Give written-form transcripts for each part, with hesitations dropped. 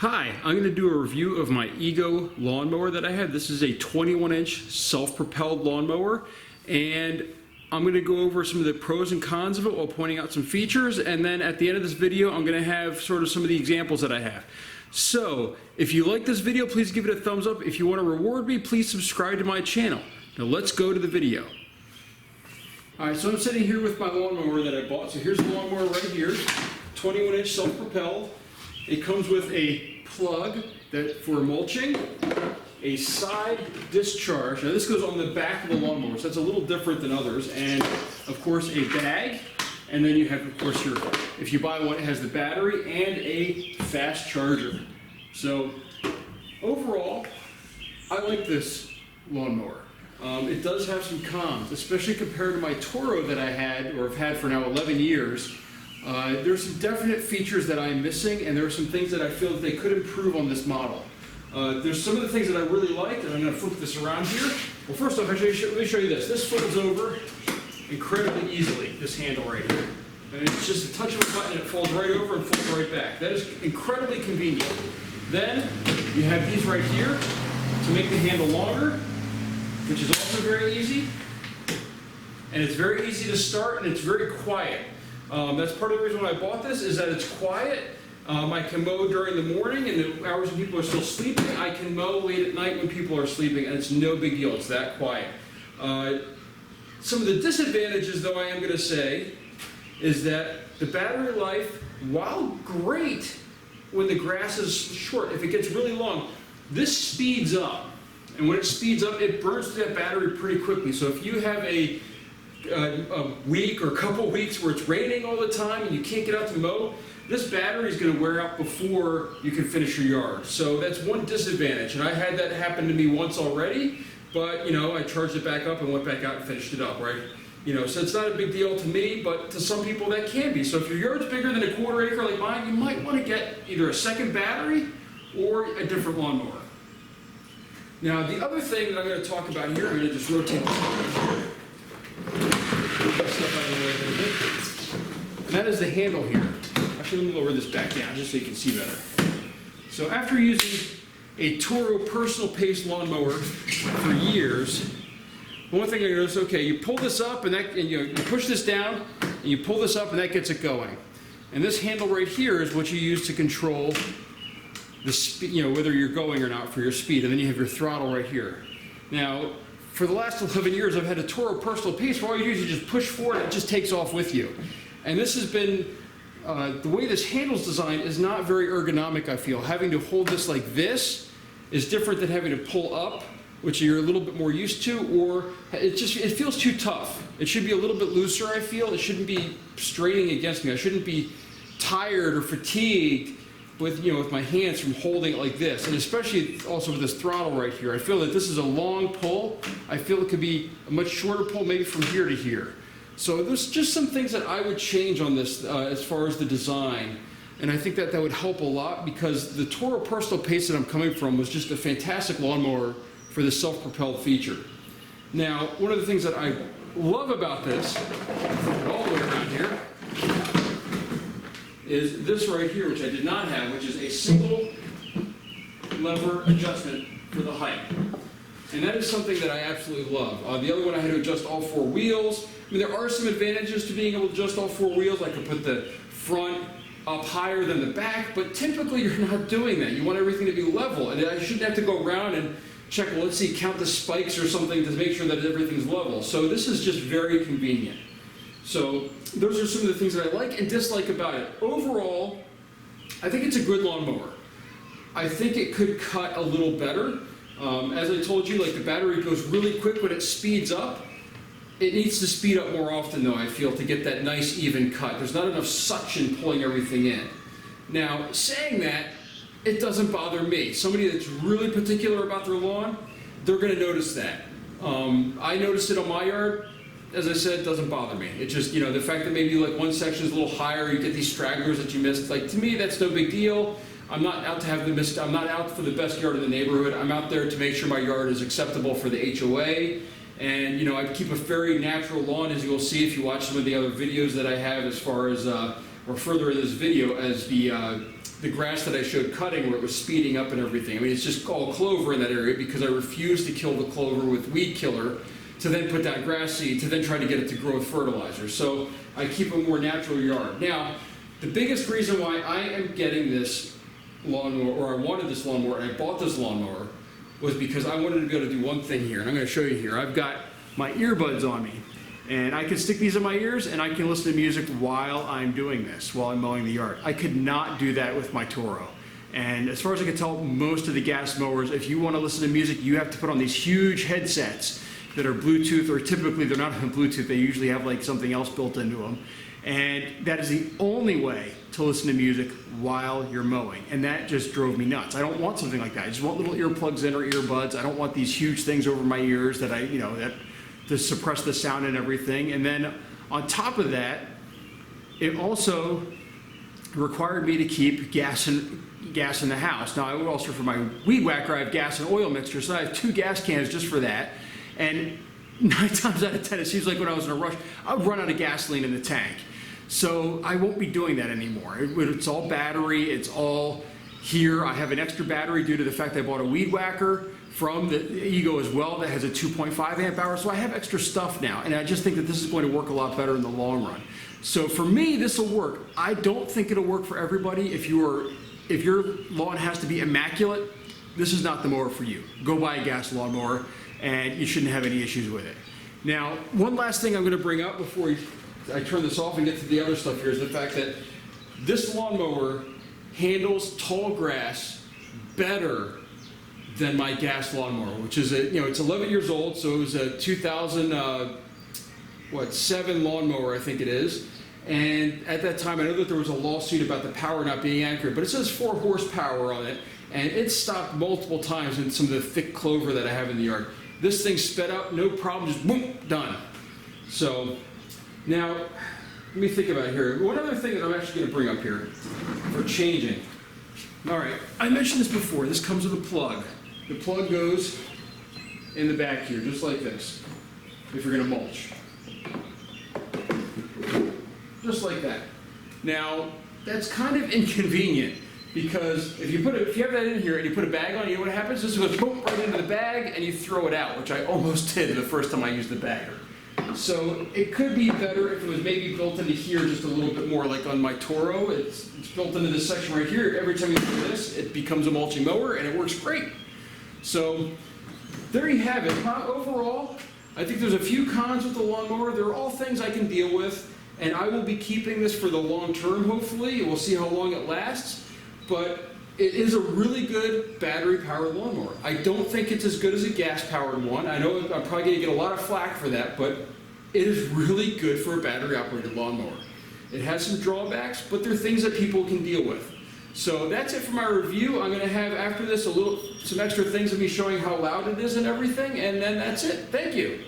Hi, I'm going to do a review of my Ego Lawn Mower that I have. This is a 21-inch self-propelled lawnmower, and I'm going to go over some of the pros and cons of it while pointing out some features, and then at the end of this video I'm going to have sort of some of the examples that I have. So, if you like this video, please give it a thumbs up. If you want to reward me, please subscribe to my channel. Now let's go to the video. Alright, so I'm sitting here with my lawnmower that I bought. So here's the lawnmower right here, 21-inch self-propelled. It comes with a plug for mulching, a side discharge. Now this goes on the back of the lawnmower, so that's a little different than others. And of course a bag, and then you have of course if you buy one, it has the battery and a fast charger. So overall, I like this lawnmower. It does have some cons, especially compared to my Toro that I had, or have had for now 11 years. There's some definite features that I'm missing, and there are some things that I feel that they could improve on this model. There's some of the things that I really like, and I'm going to flip this around here. Well, first off, let me show you this. This folds over incredibly easily, this handle right here. And it's just a touch of a button, and it folds right over and folds right back. That is incredibly convenient. Then, you have these right here to make the handle longer, which is also very easy. And it's very easy to start, and it's very quiet. That's part of the reason why I bought this, is that it's quiet. I can mow during the morning and the hours when people are still sleeping. I can mow late at night when people are sleeping, and it's no big deal. It's that quiet. Some of the disadvantages, though, I am going to say, is that the battery life, while great when the grass is short, if it gets really long, this speeds up. And when it speeds up, it burns through that battery pretty quickly. So if you have a week or a couple weeks where it's raining all the time and you can't get out to mow, this battery is going to wear out before you can finish your yard. So that's one disadvantage, and I had that happen to me once already, but you know, I charged it back up and went back out and finished it up, right? You know, so it's not a big deal to me, but to some people that can be. So if your yard's bigger than a quarter acre like mine, you might want to get either a second battery or a different lawnmower. Now the other thing that I'm going to talk about here, I'm going to just rotate this. And that is the handle here. Actually, let me lower this back down just so you can see better. So after using a Toro personal pace lawnmower for years, one thing I noticed, okay, you pull this up and you push this down and you pull this up and that gets it going. And this handle right here is what you use to control the speed, you know, whether you're going or not for your speed. And then you have your throttle right here. Now, for the last 11 years, I've had a Toro personal pace where all you do is you just push forward and it just takes off with you. And this has been, the way this handle's designed is not very ergonomic, I feel. Having to hold this like this is different than having to pull up, which you're a little bit more used to, or it feels too tough. It should be a little bit looser, I feel. It shouldn't be straining against me. I shouldn't be tired or fatigued with my hands from holding it like this, and especially also with this throttle right here. I feel that this is a long pull. I feel it could be a much shorter pull, maybe from here to here. So there's just some things that I would change on this as far as the design, and I think that would help a lot, because the Toro personal pace that I'm coming from was just a fantastic lawnmower for the self-propelled feature. Now, one of the things that I love about this, all the way around here, is this right here, which I did not have, which is a single lever adjustment for the height. And that is something that I absolutely love. The other one I had to adjust all four wheels. I mean, there are some advantages to being able to adjust all four wheels. I could put the front up higher than the back, but typically you're not doing that. You want everything to be level, and I shouldn't have to go around and check, well, let's see, count the spikes or something to make sure that everything's level. So this is just very convenient. So those are some of the things that I like and dislike about it. Overall, I think it's a good lawnmower. I think it could cut a little better. As I told you, like, the battery goes really quick when it speeds up. It needs to speed up more often, though, I feel, to get that nice even cut. There's not enough suction pulling everything in. Now, saying that, it doesn't bother me. Somebody that's really particular about their lawn, they're going to notice that. I noticed it on my yard. As I said, it doesn't bother me. It just, the fact that maybe like one section is a little higher, you get these stragglers that you missed. Like, to me, that's no big deal. I'm not out to have I'm not out for the best yard in the neighborhood. I'm out there to make sure my yard is acceptable for the HOA. And, I keep a very natural lawn, as you'll see if you watch some of the other videos that I have as far as, or further in this video, as the the grass that I showed cutting where it was speeding up and everything. I mean, it's just all clover in that area because I refuse to kill the clover with weed killer to then put down grass seed to then try to get it to grow with fertilizer. So I keep a more natural yard. Now, the biggest reason why I am getting this lawnmower, or I wanted this lawnmower, and I bought this lawnmower, was because I wanted to be able to do one thing here, and I'm going to show you here. I've got my earbuds on me, and I can stick these in my ears, and I can listen to music while I'm doing this, while I'm mowing the yard. I could not do that with my Toro. And as far as I can tell, most of the gas mowers, if you want to listen to music, you have to put on these huge headsets that are Bluetooth, or typically they're not even Bluetooth, they usually have like something else built into them. And that is the only way to listen to music while you're mowing. And that just drove me nuts. I don't want something like that. I just want little earplugs in or earbuds. I don't want these huge things over my ears that that to suppress the sound and everything. And then on top of that, it also required me to keep gas in the house. Now, I would also, for my weed whacker, I have gas and oil mixture, so I have 2 gas cans just for that. And 9 times out of 10, it seems like when I was in a rush, I would run out of gasoline in the tank. So I won't be doing that anymore. It's all battery, it's all here. I have an extra battery due to the fact that I bought a weed whacker from the Ego as well that has a 2.5 amp hour. So I have extra stuff now, and I just think that this is going to work a lot better in the long run. So for me, this will work. I don't think it'll work for everybody. If your lawn has to be immaculate, this is not the mower for you. Go buy a gas lawnmower, and you shouldn't have any issues with it. Now, one last thing I'm going to bring up before I turn this off and get to the other stuff here is the fact that this lawnmower handles tall grass better than my gas lawnmower, which is it's 11 years old, so it was a 2007 lawnmower, I think it is. And at that time, I know that there was a lawsuit about the power not being accurate, but it says 4 horsepower on it, and it stopped multiple times in some of the thick clover that I have in the yard. This thing sped up, no problem, just boom, done. So now, let me think about it here. One other thing that I'm actually going to bring up here for changing. All right, I mentioned this before. This comes with a plug. The plug goes in the back here, just like this, if you're going to mulch. Just like that. Now, that's kind of inconvenient because if you have that in here and you put a bag on, you know what happens? This goes boom, right into the bag and you throw it out, which I almost did the first time I used the bagger. So it could be better if it was maybe built into here just a little bit more, like on my Toro. It's built into this section right here. Every time you do this, it becomes a mulching mower and it works great. So there you have it. Overall, I think there's a few cons with the lawnmower. They're all things I can deal with, and I will be keeping this for the long term, hopefully. We'll see how long it lasts, but it is a really good battery-powered lawnmower. I don't think it's as good as a gas-powered one. I know I'm probably going to get a lot of flack for that, but it is really good for a battery-operated lawnmower. It has some drawbacks, but they're things that people can deal with. So that's it for my review. I'm going to have, after this, some extra things of me showing how loud it is and everything, and then that's it. Thank you.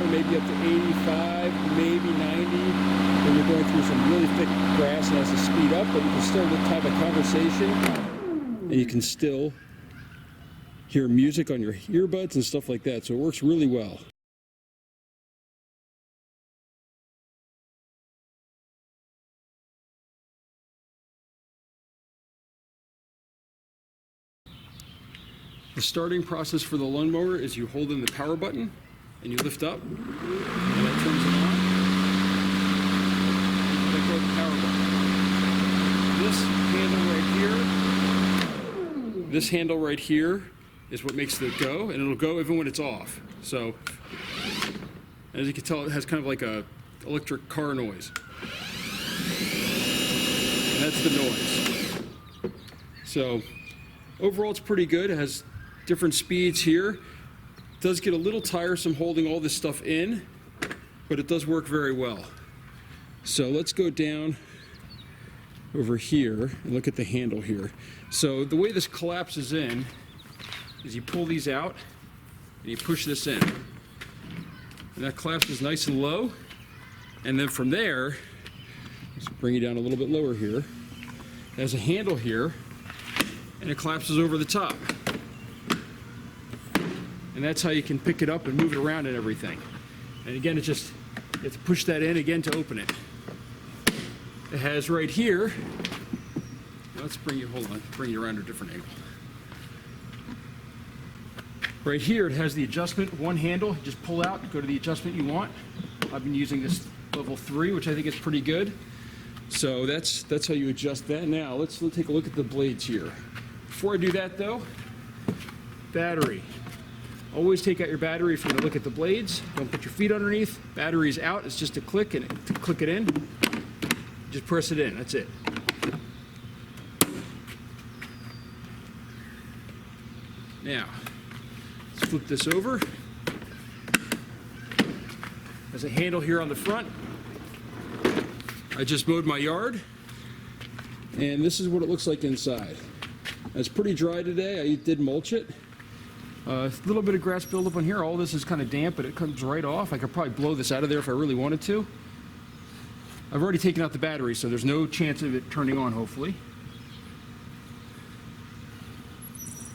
going maybe up to 85, maybe 90. When you're going through some really thick grass and has to speed up, but you can still have a conversation, and you can still hear music on your earbuds and stuff like that. So it works really well. The starting process for the lawnmower is you hold in the power button and you lift up, and that turns it on. You let go of the power button. This handle right here is what makes it go, and it'll go even when it's off. So, as you can tell, it has kind of like a electric car noise. And that's the noise. So, overall it's pretty good. It has different speeds here. It does get a little tiresome holding all this stuff in, but it does work very well. So let's go down over here and look at the handle here. So the way this collapses in is you pull these out and you push this in. And that collapses nice and low. And then from there, let's bring it down a little bit lower here. There's a handle here and it collapses over the top. And that's how you can pick it up and move it around and everything. And again, you have to push that in again to open it. It has right here, let's bring you around to a different angle. Right here, it has the adjustment, one handle, you just pull out, go to the adjustment you want. I've been using this level 3, which I think is pretty good. So that's how you adjust that. Now, let's take a look at the blades here. Before I do that though, battery. Always take out your battery if you're going to look at the blades. Don't put your feet underneath. Battery's out. It's just a click, and to click it in, just press it in. That's it. Now, let's flip this over. There's a handle here on the front. I just mowed my yard, and this is what it looks like inside. It's pretty dry today. I did mulch it. A little bit of grass buildup on here. All this is kind of damp, but it comes right off. I could probably blow this out of there if I really wanted to. I've already taken out the battery, so there's no chance of it turning on, hopefully.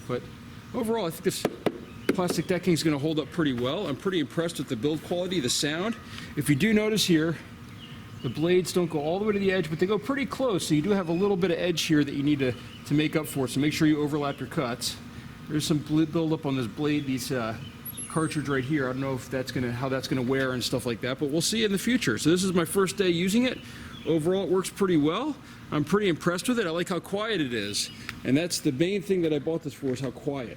But overall, I think this plastic decking is going to hold up pretty well. I'm pretty impressed with the build quality, the sound. If you do notice here, the blades don't go all the way to the edge, but they go pretty close, so you do have a little bit of edge here that you need to make up for. So make sure you overlap your cuts. There's some buildup on this blade, these cartridge right here. I don't know if how that's gonna wear and stuff like that, but we'll see in the future. So this is my first day using it. Overall, it works pretty well. I'm pretty impressed with it. I like how quiet it is, and that's the main thing that I bought this for, is how quiet.